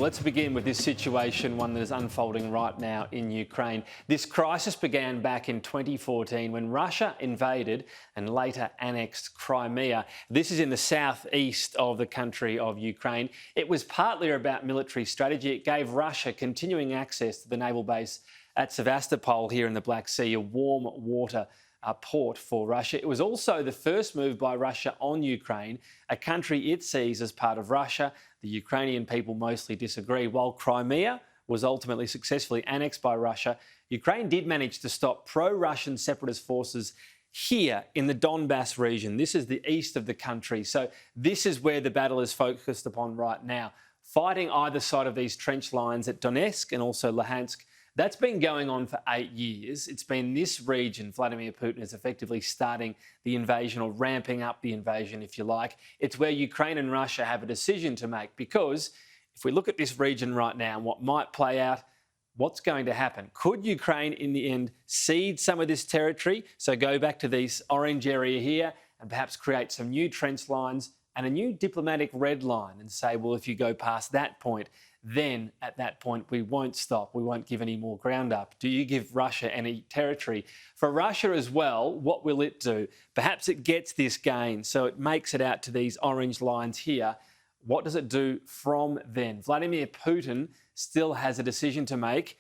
Let's begin with this situation, one that is unfolding right now in Ukraine. This crisis began back in 2014 when Russia invaded and later annexed Crimea. This is in the southeast of the country of Ukraine. It was partly about military strategy. It gave Russia continuing access to the naval base at Sevastopol here in the Black Sea, a warm water port for Russia. It was also the first move by Russia on Ukraine, a country it sees as part of Russia. The Ukrainian people mostly disagree. While Crimea was ultimately successfully annexed by Russia, Ukraine did manage to stop pro-Russian separatist forces here in the Donbas region. This is the east of the country. So this is where the battle is focused upon right now. Fighting either side of these trench lines at Donetsk and also Luhansk. That's been going on for 8 years. It's been this region Vladimir Putin is effectively starting the invasion, or ramping up the invasion, if you like. It's where Ukraine and Russia have a decision to make, because if we look at this region right now and what might play out, what's going to happen? Could Ukraine in the end cede some of this territory, so go back to this orange area here and perhaps create some new trench lines and a new diplomatic red line and say, well, if you go past that point, then at that point we won't stop, we won't give any more ground up? Do you give Russia any territory? For Russia as well, what will it do? Perhaps it gets this gain, so it makes it out to these orange lines here. What does it do from then? Vladimir Putin still has a decision to make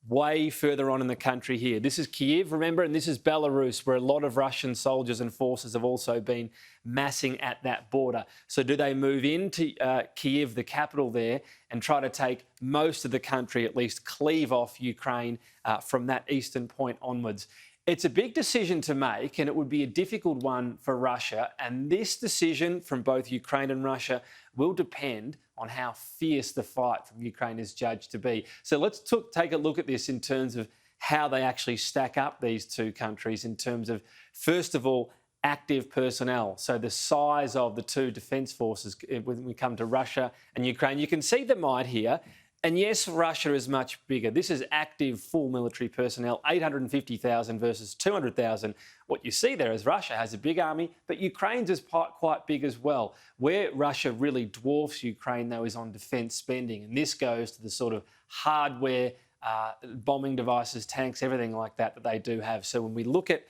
way further on in the country here. This is Kyiv, remember, and this is Belarus, where a lot of Russian soldiers and forces have also been massing at that border. So do they move into Kyiv, the capital there, and try to take most of the country, at least cleave off Ukraine from that eastern point onwards? It's a big decision to make, and it would be a difficult one for Russia. And this decision from both Ukraine and Russia will depend on how fierce the fight from Ukraine is judged to be. So let's take a look at this in terms of how they actually stack up, these two countries, in terms of, first of all, active personnel. So the size of the two defence forces when we come to Russia and Ukraine. You can see the might here. And yes, Russia is much bigger. This is active full military personnel, 850,000 versus 200,000. What you see there is Russia has a big army, but Ukraine's is quite big as well. Where Russia really dwarfs Ukraine, though, is on defence spending. And this goes to the sort of hardware, bombing devices, tanks, everything like that they do have. So when we look at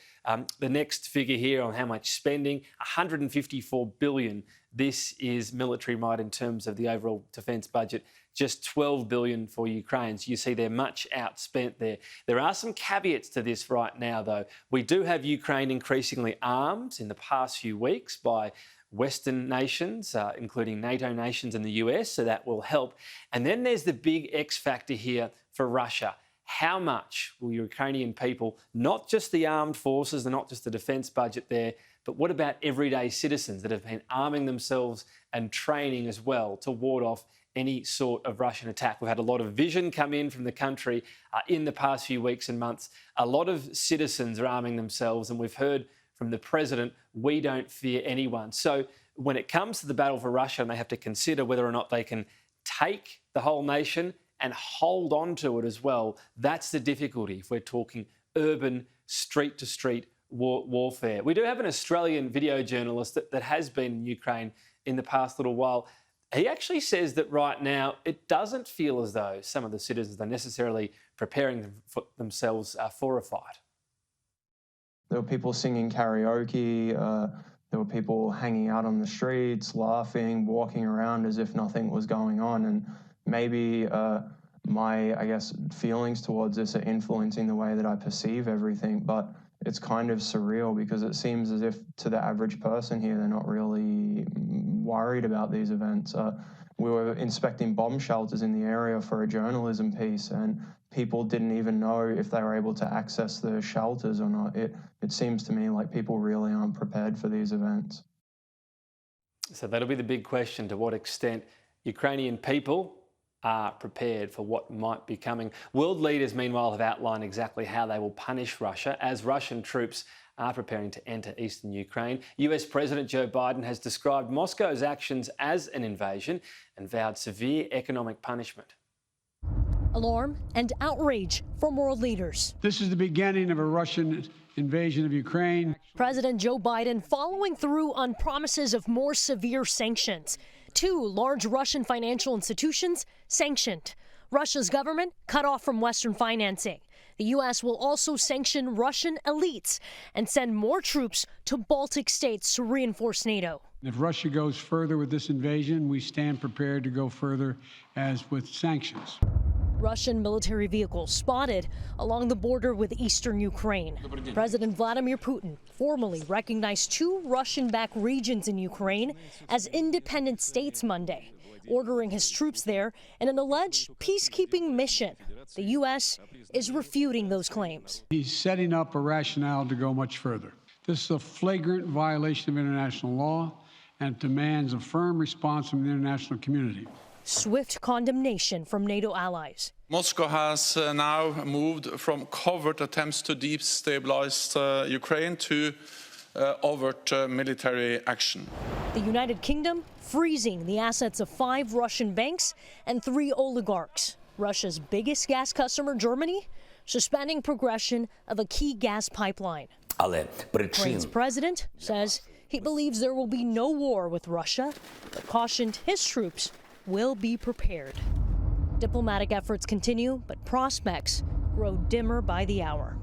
the next figure here on how much spending, 154 billion, this is military might in terms of the overall defence budget. Just 12 billion for Ukraine. So you see they're much outspent there. There are some caveats to this right now, though. We do have Ukraine increasingly armed in the past few weeks by Western nations, including NATO nations and the US, so that will help. And then there's the big X factor here for Russia. How much will Ukrainian people, not just the armed forces, not just the defence budget there, but what about everyday citizens that have been arming themselves and training as well to ward off any sort of Russian attack? We've had a lot of vision come in from the country in the past few weeks and months. A lot of citizens are arming themselves, and we've heard from the president, we don't fear anyone. So when it comes to the battle for Russia, and they have to consider whether or not they can take the whole nation and hold on to it as well, that's the difficulty if we're talking urban, street-to-street warfare. We do have an Australian video journalist that has been in Ukraine in the past little while. He actually says that right now it doesn't feel as though some of the citizens are necessarily preparing themselves for a fight. There were people singing karaoke, there were people hanging out on the streets, laughing, walking around as if nothing was going on. And maybe my, I guess, feelings towards this are influencing the way that I perceive everything, but it's kind of surreal because it seems as if to the average person here, they're not really worried about these events. We were inspecting bomb shelters in the area for a journalism piece, and people didn't even know if they were able to access the shelters or not. It seems to me like people really aren't prepared for these events. So that'll be the big question, to what extent Ukrainian people are prepared for what might be coming. World leaders, meanwhile, have outlined exactly how they will punish Russia as Russian troops are preparing to enter eastern Ukraine. US President Joe Biden has described Moscow's actions as an invasion and vowed severe economic punishment. Alarm and outrage from world leaders. This is the beginning of a Russian invasion of Ukraine. President Joe Biden following through on promises of more severe sanctions. Two large Russian financial institutions sanctioned. Russia's government cut off from Western financing. The U.S. will also sanction Russian elites and send more troops to Baltic states to reinforce NATO. If Russia goes further with this invasion, we stand prepared to go further as with sanctions. Russian military vehicles spotted along the border with eastern Ukraine. President Vladimir Putin formally recognized 2 Russian-backed regions in Ukraine as independent states Monday, ordering his troops there in an alleged peacekeeping mission. The U.S. is refuting those claims. He's setting up a rationale to go much further. This is a flagrant violation of international law and demands a firm response from the international community. Swift condemnation from NATO allies. Moscow has now moved from covert attempts to destabilize Ukraine to overt military action. The United Kingdom freezing the assets of 5 Russian banks and 3 oligarchs. Russia's biggest gas customer, Germany, suspending progression of a key gas pipeline. Ukraine's president says he believes there will be no war with Russia, but cautioned his troops will be prepared. Diplomatic efforts continue, but prospects grow dimmer by the hour.